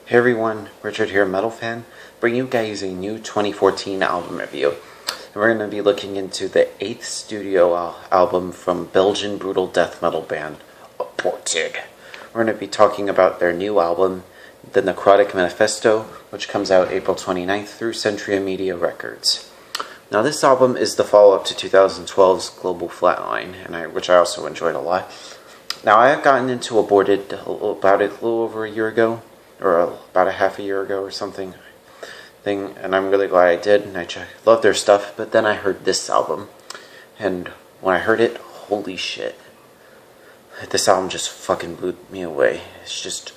Hey everyone, Richard here, Metal Fan, bringing you guys a new 2014 album review. And we're going to be looking into the 8th studio album from Belgian brutal death metal band, Aborted. We're going to be talking about their new album, the Necrotic Manifesto, which comes out April 29th through Centuria Media Records. Now this album is the follow-up to 2012's Global Flatline, which I also enjoyed a lot. Now I have gotten into Aborted about a little over a year ago, or about a half a year ago or something, and I'm really glad I did, and I love their stuff. But then I heard this album, and when I heard it, holy shit, this album just fucking blew me away. It's just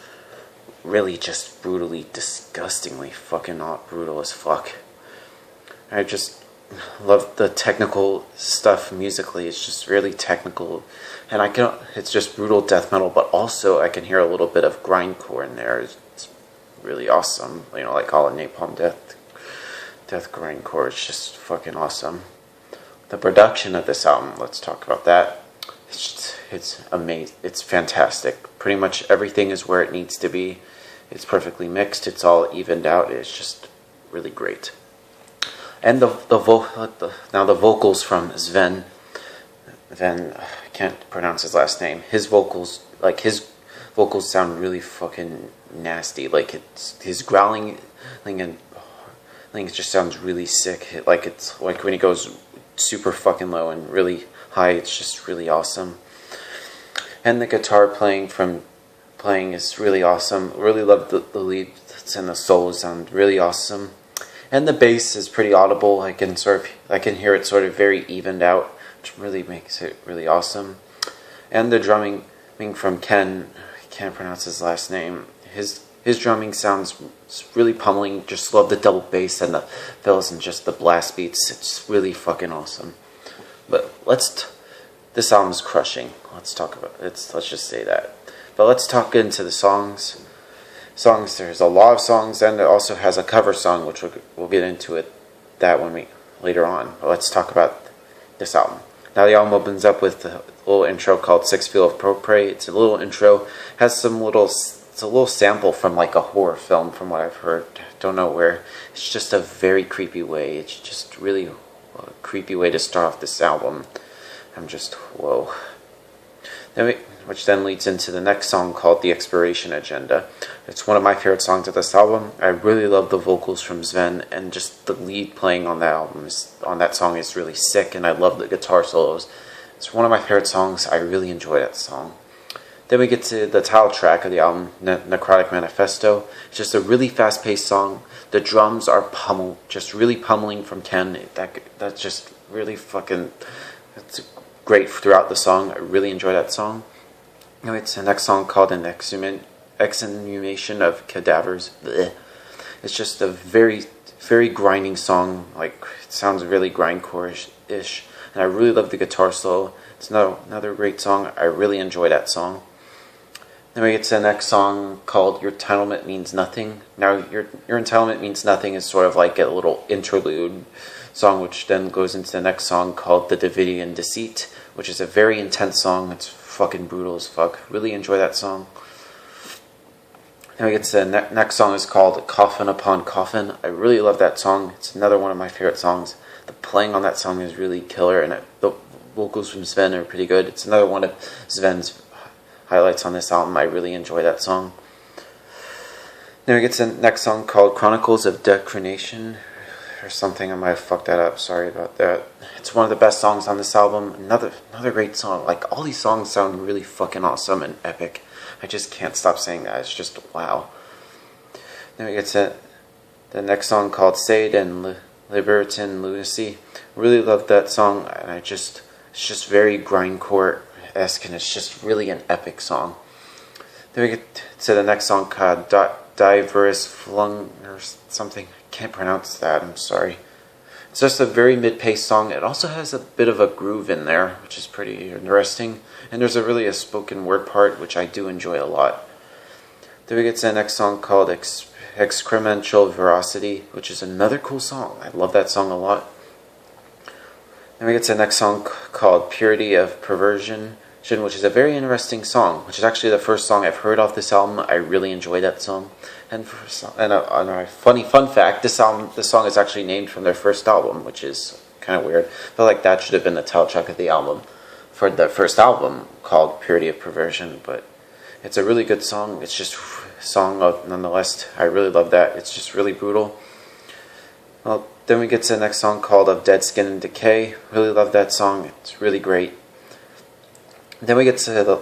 really just brutally, disgustingly fucking not brutal as fuck. I just love the technical stuff musically. It's just really technical, and it's just brutal death metal, but also I can hear a little bit of grindcore in there. It's really awesome, you know, like all the Napalm Death grindcore. It's just fucking awesome. The production of this album, let's talk about that. It's amazing. It's fantastic. Pretty much everything is where it needs to be. It's perfectly mixed. It's all evened out. It's just really great. And the vocals from Sven, I can't pronounce his last name. His vocals sound really fucking nasty. Like his growling and it just sounds really sick. Like it's like when he goes super fucking low and really high, it's just really awesome. And the guitar playing is really awesome. Really love the leads and the solos sound really awesome. And the bass is pretty audible. I can hear it sort of very evened out, which really makes it really awesome. And the drumming from Ken, I can't pronounce his last name. His drumming sounds really pummeling. Just love the double bass and the fills and just the blast beats. It's really fucking awesome. But this album's crushing. Let's talk about it. Let's just say that. But let's talk into the songs. There's a lot of songs, and it also has a cover song, which we'll get into later on. But let's talk about this album. Now the album opens up with a little intro called Six Feel of Prey. It's a little intro, it's a little sample from like a horror film from what I've heard. Don't know where. It's just a very creepy way. It's just really a creepy way to start off this album. I'm just, whoa. Which then leads into the next song called The Expiration Agenda. It's one of my favorite songs of this album. I really love the vocals from Sven, and just the lead playing on that song is really sick, and I love the guitar solos. It's one of my favorite songs. I really enjoy that song. Then we get to the title track of the album, Necrotic Manifesto. It's just a really fast-paced song. The drums are just really pummeling from Ken. That's just really fucking, it's great throughout the song. I really enjoy that song. Anyway, it's the next song called An Exhumation of Cadavers. Blech. It's just a very, very grinding song. Like, it sounds really grindcore-ish. And I really love the guitar solo. It's another great song. I really enjoy that song. Then we get to the next song called Your Entitlement Means Nothing. Now, Your Entitlement Means Nothing is sort of like a little interlude song, which then goes into the next song called The Davidian Deceit, which is a very intense song. It's fucking brutal as fuck. Really enjoy that song. Then we get to the next song is called Coffin Upon Coffin. I really love that song. It's another one of my favorite songs. The playing on that song is really killer, and the vocals from Sven are pretty good. It's another one of Sven's highlights on this album. I really enjoy that song. Then we get to the next song called Chronicles of Decrination or something. I might have fucked that up. Sorry about that. It's one of the best songs on this album. Another great song. Like, all these songs sound really fucking awesome and epic. I just can't stop saying that. It's just wow. Then we get to the next song called Sade and Libertin Lunacy. Really love that song, and it's just very grindcore-esque, and it's just really an epic song. Then we get to the next song called Diverse Flung or something. I can't pronounce that, I'm sorry. It's just a very mid-paced song. It also has a bit of a groove in there, which is pretty interesting. And there's a spoken word part, which I do enjoy a lot. Then we get to the next song called Excremental Veracity, which is another cool song. I love that song a lot. Then we get to the next song called Purity of Perversion. which is a very interesting song, which is actually the first song I've heard off this album. I really enjoy that song. And a funny fun fact, this song is actually named from their first album, which is kind of weird. I feel like that should have been the title track of the album for the first album called Purity of Perversion, but it's a really good song. It's just a song of, nonetheless, I really love that. It's just really brutal. Well, then we get to the next song called Of Dead Skin and Decay. Really love that song. It's really great. Then we get to the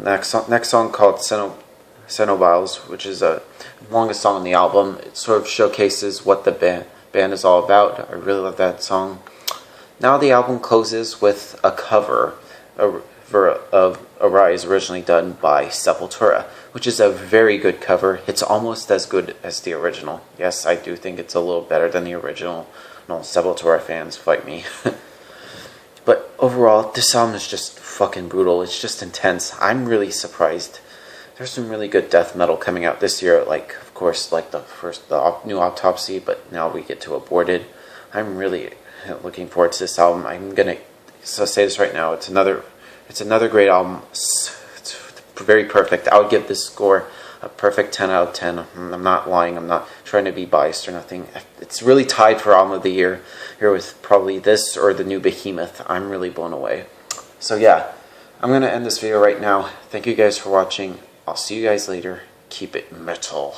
next song called Cenobiles, which is the longest song on the album. It sort of showcases what the band is all about. I really love that song. Now the album closes with a cover of Arise, originally done by Sepultura, which is a very good cover. It's almost as good as the original. Yes, I do think it's a little better than the original. No, Sepultura fans, fight me. But overall, this album is just fucking brutal. It's just intense. I'm really surprised. There's some really good death metal coming out this year, like, of course, like the new Autopsy, but now we get to Aborted. I'm really looking forward to this album. I'm gonna say this right now. It's another great album. It's very perfect. I would give this score a perfect 10 out of 10. I'm not lying. I'm not trying to be biased or nothing. It's really tied for album of the year here with probably this or the new Behemoth. I'm really blown away. So yeah, I'm gonna end this video right now. Thank you guys for watching. I'll see you guys later. Keep it metal.